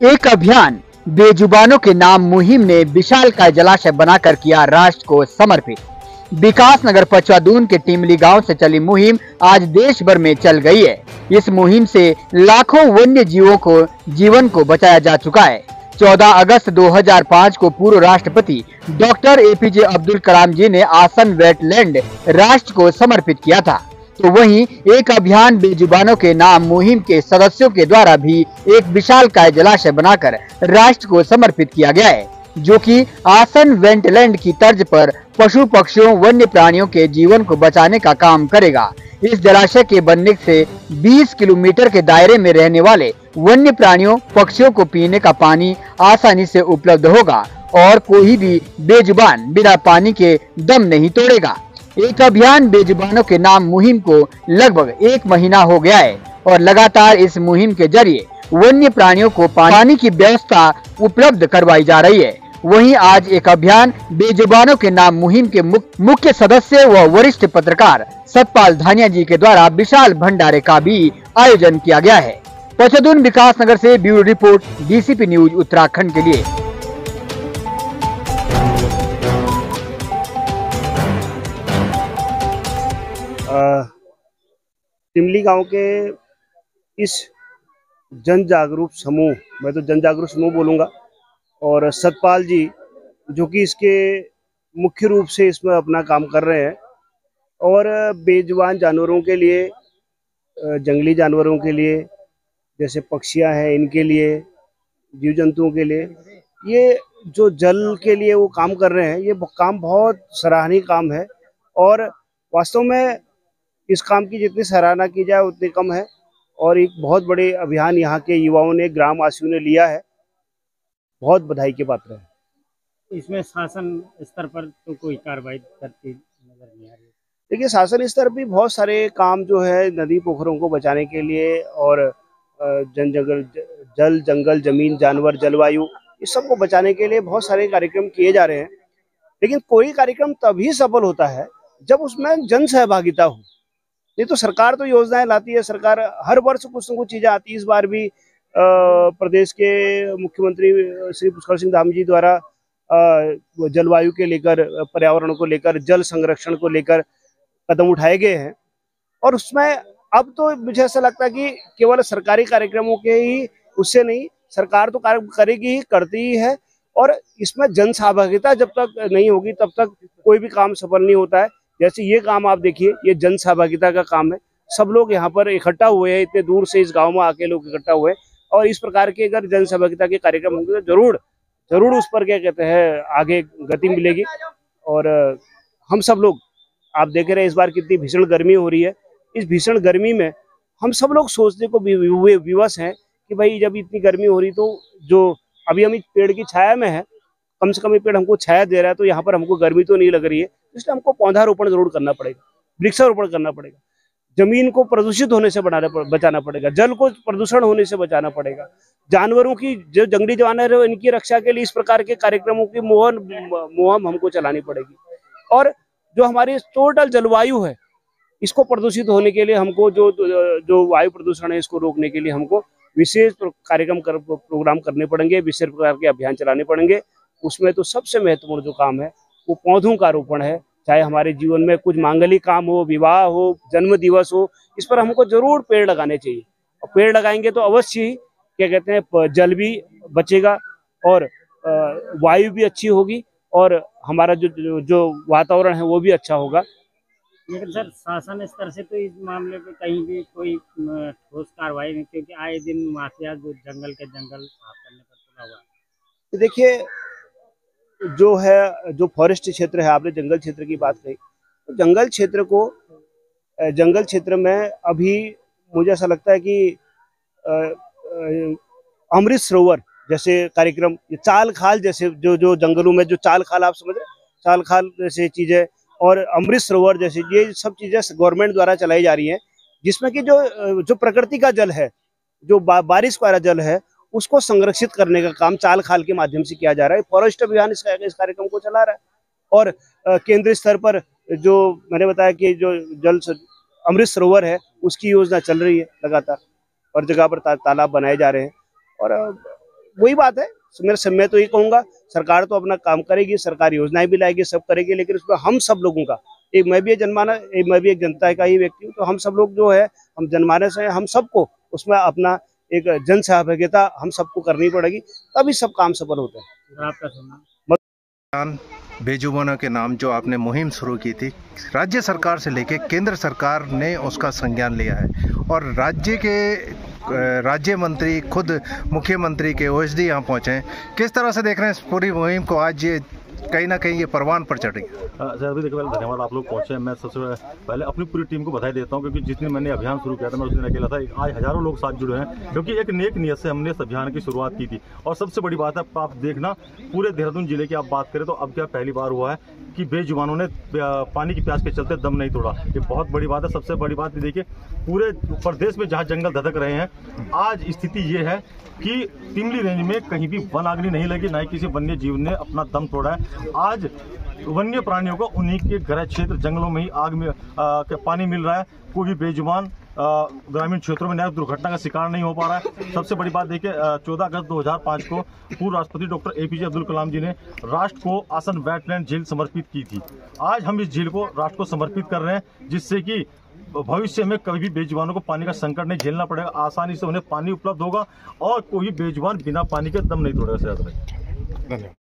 एक अभियान बेजुबानों के नाम मुहिम ने विशालकाय जलाशय बनाकर किया राष्ट्र को समर्पित। विकास नगर पचवादून के टिमली गांव से चली मुहिम आज देश भर में चल गई है। इस मुहिम से लाखों वन्य जीवों को जीवन को बचाया जा चुका है। 14 अगस्त 2005 को पूर्व राष्ट्रपति डॉक्टर एपीजे अब्दुल कलाम जी ने आसन वेटलैंड राष्ट्र को समर्पित किया था। तो वहीं एक अभियान बेजुबानों के नाम मुहिम के सदस्यों के द्वारा भी एक विशालकाय जलाशय बनाकर राष्ट्र को समर्पित किया गया है, जो कि आसन वेटलैंड की तर्ज पर पशु पक्षियों वन्य प्राणियों के जीवन को बचाने का काम करेगा। इस जलाशय के बनने से 20 किलोमीटर के दायरे में रहने वाले वन्य प्राणियों पक्षियों को पीने का पानी आसानी से उपलब्ध होगा और कोई भी बेजुबान बिना पानी के दम नहीं तोड़ेगा। एक अभियान बेजुबानों के नाम मुहिम को लगभग 1 महीना हो गया है और लगातार इस मुहिम के जरिए वन्य प्राणियों को पानी की व्यवस्था उपलब्ध करवाई जा रही है। वहीं आज एक अभियान बेजुबानों के नाम मुहिम के मुख्य सदस्य व वरिष्ठ पत्रकार सतपाल धानिया जी के द्वारा विशाल भंडारे का भी आयोजन किया गया है। पचवादून विकास नगर से bureau report, DCP news Uttarakhand के लिए। टिमली गांव के इस जन जागरूक समूह, मैं तो जन जागरूक समूह बोलूँगा, और सतपाल जी जो कि इसके मुख्य रूप से इसमें अपना काम कर रहे हैं और बेजुबान जानवरों के लिए, जंगली जानवरों के लिए, जैसे पक्षियां हैं इनके लिए, जीव जंतुओं के लिए, ये जो जल के लिए वो काम कर रहे हैं, ये काम बहुत सराहनीय काम है। और वास्तव में इस काम की जितनी सराहना की जाए उतनी कम है और एक बहुत बड़े अभियान यहाँ के युवाओं ने, ग्रामवासियों ने लिया है, बहुत बधाई के पात्र है। इसमें शासन स्तर पर तो कोई कार्रवाई करती नजर नहीं आ रही। देखिए, शासन स्तर भी बहुत सारे काम जो है नदी पोखरों को बचाने के लिए और जल जंगल जमीन जानवर जलवायु इस सब को बचाने के लिए बहुत सारे कार्यक्रम किए जा रहे हैं। लेकिन कोई कार्यक्रम तभी सफल होता है जब उसमें जन सहभागिता हो। नहीं तो सरकार तो योजनाएं लाती है, सरकार हर वर्ष कुछ न कुछ चीजें आती है। इस बार भी प्रदेश के मुख्यमंत्री श्री पुष्कर सिंह धामी जी द्वारा जलवायु के लेकर, पर्यावरण को लेकर, जल संरक्षण को लेकर कदम उठाए गए हैं। और उसमें अब तो मुझे ऐसा लगता है कि केवल सरकारी कार्यक्रमों के ही उससे नहीं, सरकार तो कार्य करेगी ही, करती ही है, और इसमें जन सहभागिता जब तक नहीं होगी तब तक कोई भी काम सफल नहीं होता है। जैसे ये काम आप देखिए, ये जन सहभागिता का काम है। सब लोग यहाँ पर इकट्ठा हुए हैं, इतने दूर से इस गांव में आके लोग इकट्ठा हुए हैं, और इस प्रकार के अगर जन सहभागिता के कार्यक्रम होंगे तो जरूर उस पर क्या कहते हैं आगे गति मिलेगी। और हम सब लोग, आप देख रहे हैं इस बार कितनी भीषण गर्मी हो रही है। इस भीषण गर्मी में हम सब लोग सोचने को विवश हैं कि भाई जब इतनी गर्मी हो रही तो जो अभी हम पेड़ की छाया में है, कम से कम ये पेड़ हमको छाया दे रहा है, तो यहाँ पर हमको गर्मी तो नहीं लग रही है। इसलिए हमको पौधारोपण जरूर करना पड़ेगा, वृक्षारोपण करना पड़ेगा, जमीन को प्रदूषित होने से बचाना पड़ेगा, जल को प्रदूषण होने से बचाना पड़ेगा, जानवरों की, जो जंगली जानवर है इनकी रक्षा के लिए इस प्रकार के कार्यक्रमों की मुहिम हमको चलानी पड़ेगी। और जो हमारी टोटल जलवायु है इसको प्रदूषित होने के लिए हमको जो वायु प्रदूषण है इसको रोकने के लिए हमको विशेष प्रोग्राम करने पड़ेंगे, विशेष प्रकार के अभियान चलाने पड़ेंगे। उसमें तो सबसे महत्वपूर्ण जो काम है वो पौधों का रोपण है। चाहे हमारे जीवन में कुछ मांगलिक काम हो, विवाह हो, जन्म दिवस हो, इस पर हमको जरूर पेड़ लगाने चाहिए। और पेड़ लगाएंगे तो अवश्य ही क्या कहते हैं जल भी बचेगा और वायु भी अच्छी होगी और हमारा जो वातावरण है वो भी अच्छा होगा। लेकिन सर, शासन स्तर से तो इस मामले पे कहीं भी कोई ठोस कार्रवाई नहीं, क्योंकि आए दिन माफिया जो जंगल साफ करने पर तुला हुआ है। देखिए, जो है, जो फॉरेस्ट क्षेत्र है, आपने जंगल क्षेत्र की बात कही, तो जंगल क्षेत्र में अभी मुझे ऐसा लगता है कि अमृत सरोवर जैसे कार्यक्रम, चाल खाल जैसे जो जंगलों में जो चाल खाल, आप समझ रहे, चाल खाल जैसे चीजें और अमृत सरोवर जैसे ये सब चीजें गवर्नमेंट द्वारा चलाई जा रही हैं, जिसमें कि जो प्रकृति का जल है, जो बारिश वाला जल है, उसको संरक्षित करने का काम चाल खाल के माध्यम से किया जा रहा है। फॉरेस्ट अभियान इस कार्यक्रम को चला रहा है। और केंद्रीय स्तर पर जो मैंने बताया कि जो अमृत सरोवर है उसकी योजना चल रही है लगातार, और जगह पर तालाब बनाए जा रहे हैं। और वही बात है, मैं तो ये कहूंगा सरकार तो अपना काम करेगी, सरकार योजनाएं भी लाएगी, सब करेगी, लेकिन उसमें हम सब लोगों का, एक मैं भी एक जनता का ही व्यक्ति हूँ, तो हम सब लोग जो है, हम जनमानस हैं, हम सबको उसमें अपना एक जन सहभागिता हम सबको करनी पड़ेगी, तभी सब काम सफल होते हैं। आपका सुनना बेजुबानों के नाम जो आपने मुहिम शुरू की थी, राज्य सरकार से लेके केंद्र सरकार ने उसका संज्ञान लिया है और राज्य मंत्री खुद मुख्यमंत्री के ओएसडी यहाँ पहुँचे हैं। किस तरह से देख रहे हैं इस पूरी मुहिम को? आज ये कहीं ना कहीं ये परवान पर चढ़ रही है। सर अभी देखिए, धन्यवाद, आप लोग पहुंचे। मैं सबसे पहले अपनी पूरी टीम को बधाई देता हूं, क्योंकि जिस दिन मैंने अभियान शुरू किया था मैं उस दिन अकेला था। आज हजारों लोग साथ जुड़े हैं, क्योंकि एक नेक नियत से हमने इस अभियान की शुरुआत की थी। और सबसे बड़ी बात है, आप देखना पूरे देहरादून जिले की आप बात करें तो अब क्या पहली बार हुआ है कि बेजुबानों ने पानी की प्यास के चलते दम नहीं तोड़ा। ये बहुत बड़ी बात है। सबसे बड़ी बात देखिए, पूरे प्रदेश में जहाँ जंगल धधक रहे हैं, आज स्थिति ये है कि तिमली रेंज में कहीं भी वन आग नहीं लगी, ना ही किसी वन्य जीव ने अपना दम तोड़ा है। आज वन्य प्राणियों को उन्हीं के गृह क्षेत्र जंगलों में ही आग में पानी मिल रहा है। कोई भी बेजुबान ग्रामीण क्षेत्रों में न्याय दुर्घटना का शिकार नहीं हो पा रहा है। सबसे बड़ी बात देखिए, 14 अगस्त 2005 को पूर्व राष्ट्रपति डॉक्टर एपीजे अब्दुल कलाम जी ने राष्ट्र को आसन वेटलैंड झील समर्पित की थी। आज हम इस झील को राष्ट्र को समर्पित कर रहे हैं, जिससे कि भविष्य में कभी भी बेजुबानों को पानी का संकट नहीं झेलना पड़ेगा। आसानी से उन्हें पानी उपलब्ध होगा और कोई बेजुबान बिना पानी के दम नहीं तोड़ेगा। धन्यवाद।